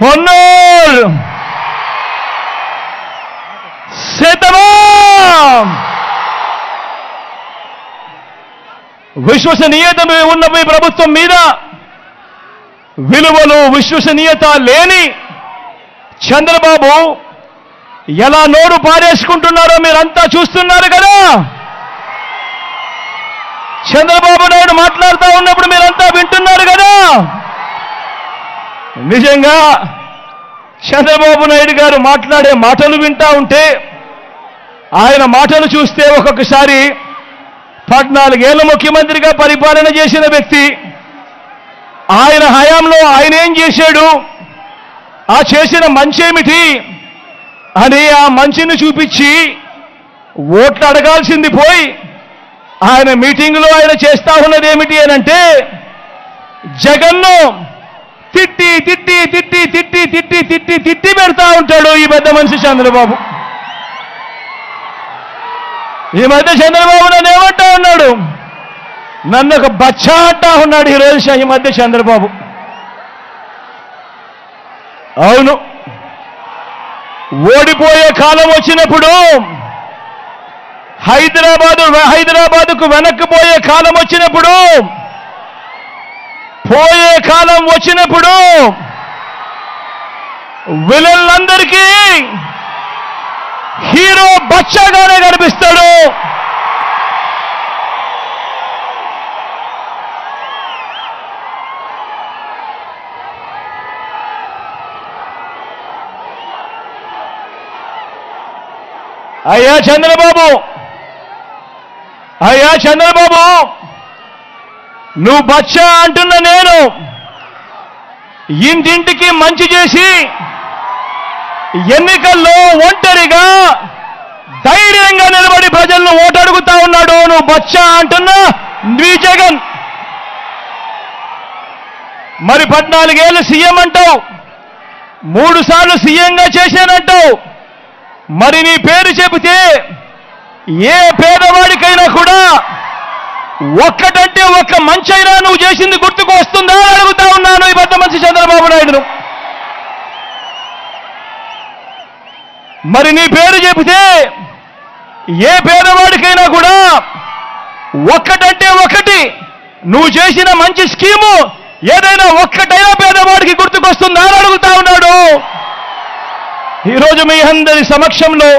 పొన్నూర్ సిద్ధమా? విశ్వసనీయత ఉన్న మీ ప్రభుత్వం మీద విలువలు విశ్వసనీయత లేని చంద్రబాబు ఎలా నోరు పారేసుకుంటున్నారో మీరంతా చూస్తున్నారు కదా. చంద్రబాబు నాయుడు మాట్లాడుతూ ఉన్నప్పుడు మీరంతా వింటున్నారు కదా. నిజంగా చంద్రబాబు నాయుడు గారు మాట్లాడే మాటలు వింటా ఉంటే, ఆయన మాటలు చూస్తే ఒక్కొక్కసారి 14 ఏళ్ల ముఖ్యమంత్రిగా పరిపాలన చేసిన వ్యక్తి, ఆయన హయాంలో ఆయన ఏం చేశాడు, ఆ చేసిన మంచేమిటి అని ఆ మంచిని చూపించి ఓట్లు అడగాల్సింది పోయి, ఆయన మీటింగులో ఆయన చేస్తా ఉన్నది ఏమిటి అని అంటే, జగన్ను తిట్టి తిట్టి తిట్టి తిట్టి తిట్టి తిట్టి తిట్టి పెడతా ఉంటాడు ఈ పెద్ద మనిషి చంద్రబాబు. ఈ మధ్య చంద్రబాబు నన్ను ఏమంటా ఉన్నాడు, నన్ను ఒక బచ్చా అంటా ఉన్నాడు ఈరోజు ఈ మధ్య చంద్రబాబు. అవును, ఓడిపోయే కాలం వచ్చినప్పుడు, హైదరాబాదుకు వెనక్కి పోయే కాలం వచ్చినప్పుడు, పోయే కాలం వచ్చినప్పుడు విలన్లందరికీ హీరో బచ్చాగానే కనిపిస్తాడు. అయ్యా చంద్రబాబు, నువ్వు బచ్చా అంటున్న నేను ఇంటింటికి మంచి చేసి ఎన్నికల్లో ఒంటరిగా ధైర్యంగా నిలబడి ప్రజలను ఓటడుగుతా ఉన్నాడు. నువ్వు బచ్చా అంటున్నా నీ జగన్. మరి 14 ఏళ్ళు సీఎం అంటావు, 3 సార్లు సీఎంగా చేశానంటావు. మరి నీ పేరు చెబితే ఏ పేదవాడికైనా కూడా ఒక్కటంటే ఒక్క మంచైనా నువ్వు చేసింది గుర్తుకు వస్తుందా అని అడుగుతా ఉన్నాను ఈ పెద్ద మనిషి చంద్రబాబు నాయుడును. మరి నీ పేరు చెబితే ఏ పేదవాడికైనా కూడా ఒక్కటంటే ఒక్కటి నువ్వు చేసిన మంచి స్కీము ఏదైనా ఒక్కటైనా పేదవాడికి గుర్తుకొస్తుందా అని అడుగుతా ఉన్నాడు. ఈరోజు మీ అందరి సమక్షంలో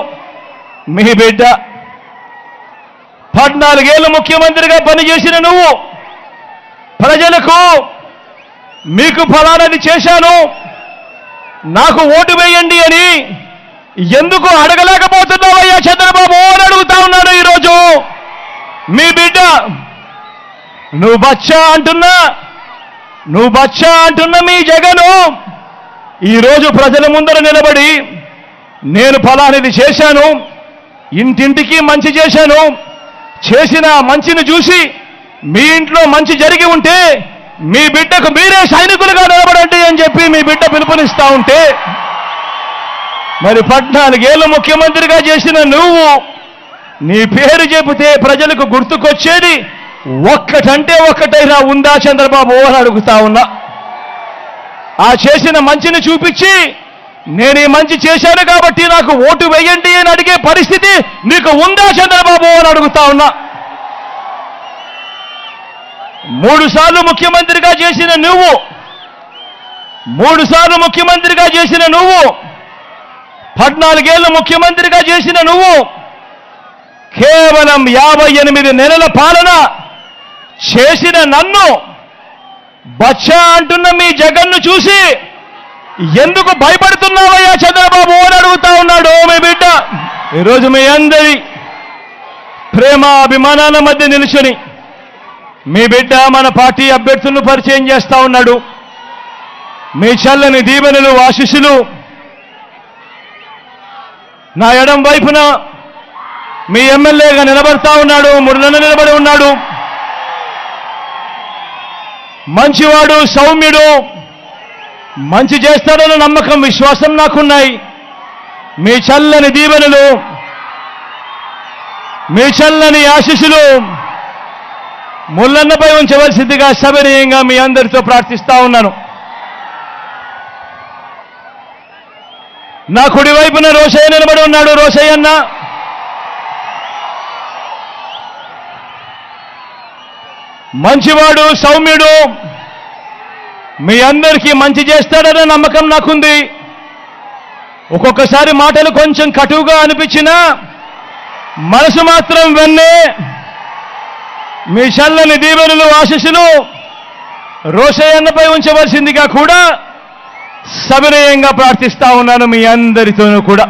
మీ బిడ్డ 14 ఏళ్ళు ముఖ్యమంత్రిగా పనిచేసిన నువ్వు ప్రజలకు మీకు ఫలానాది చేశాను, నాకు ఓటు వేయండి అని ఎందుకు అడగలేకపోతున్నావయ్యా చంద్రబాబు అని అడుగుతా ఉన్నాడు ఈరోజు మీ బిడ్డ. నువ్వు బచ్చా అంటున్నా మీ జగను ఈరోజు ప్రజల ముందర నిలబడి నేను ఫలానిది చేశాను, ఇంటింటికి మంచి చేశాను, చేసిన మంచిని చూసి మీ ఇంట్లో మంచి జరిగి ఉంటే మీ బిడ్డకు మీరే సైనికులుగా నిలబడండి అని చెప్పి మీ బిడ్డ పిలుపునిస్తా ఉంటే, మరి 14 ఏళ్ళు ముఖ్యమంత్రిగా చేసిన నువ్వు నీ పేరు చెబితే ప్రజలకు గుర్తుకొచ్చేది ఒక్కటంటే ఒక్కటైనా ఉందా చంద్రబాబు అని అడుగుతా ఉన్నా. ఆ చేసిన మంచిని చూపించి నేను ఈ మంచి చేశాను కాబట్టి నాకు ఓటు వేయండి అని అడిగే పరిస్థితి నీకు ఉందా చంద్రబాబు అని అడుగుతా ఉన్నా. 3 సార్లు ముఖ్యమంత్రిగా చేసిన నువ్వు 14 ఏళ్ళు ముఖ్యమంత్రిగా చేసిన నువ్వు కేవలం 58 నెలల పాలన చేసిన నన్ను బచ్చా అంటున్న మీ జగన్ను చూసి ఎందుకు భయపడుతున్నావయ్యా చంద్రబాబు అని అడుగుతా ఉన్నాడు మీ బిడ్డ. ఈరోజు మీ అందరి ప్రేమ అభిమానాల మధ్య నిలుచుని మీ బిడ్డ మన పార్టీ అభ్యర్థులను పరిచయం చేస్తా ఉన్నాడు. మీ చల్లని దీవెనలు ఆశీస్సులు నా ఎడం వైపున మీ ఎమ్మెల్యేగా నిలబడతా ఉన్నాడు, మురళన నిలబడి ఉన్నాడు. మంచివాడు, సౌమ్యుడు, మంచి చేస్తాడన్న నమ్మకం విశ్వాసం నాకున్నాయి. మీ చల్లని దీవెనలు, మీ చల్లని ఆశీస్సులు ముల్లన్నపై ఉంచవలసిందిగా సవినయంగా మీ అందరితో ప్రార్థిస్తా ఉన్నాను. నా కుడివైపున రోషయ్య నిలబడి ఉన్నాడు. రోషయ్య అన్న మంచివాడు, సౌమ్యుడు, మీ అందరికీ మంచి చేస్తాడనే నమ్మకం నాకుంది. ఒక్కొక్కసారి మాటలు కొంచెం కటువుగా అనిపించినా మనసు మాత్రం వెన్నే. మీ చల్లని దీవెనలు, ఆశీస్సులు రోషయ్య అన్నపై ఉంచవలసిందిగా కూడా సవినయంగా ప్రార్థిస్తా ఉన్నాను మీ అందరితోనూ కూడా.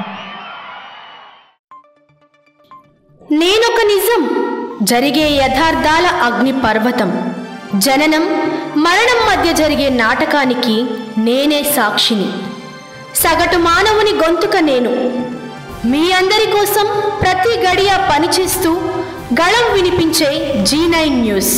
నేనొక నిజం, జరిగే యథార్థాల అగ్ని పర్వతం, జననం మరణం మధ్య జరిగే నాటకానికి నేనే సాక్షిని. సగటు మానవుని గొంతుక నేను. మీ అందరి కోసం ప్రతి గడియ పనిచేస్తూ గళం వినిపించే G9 న్యూస్.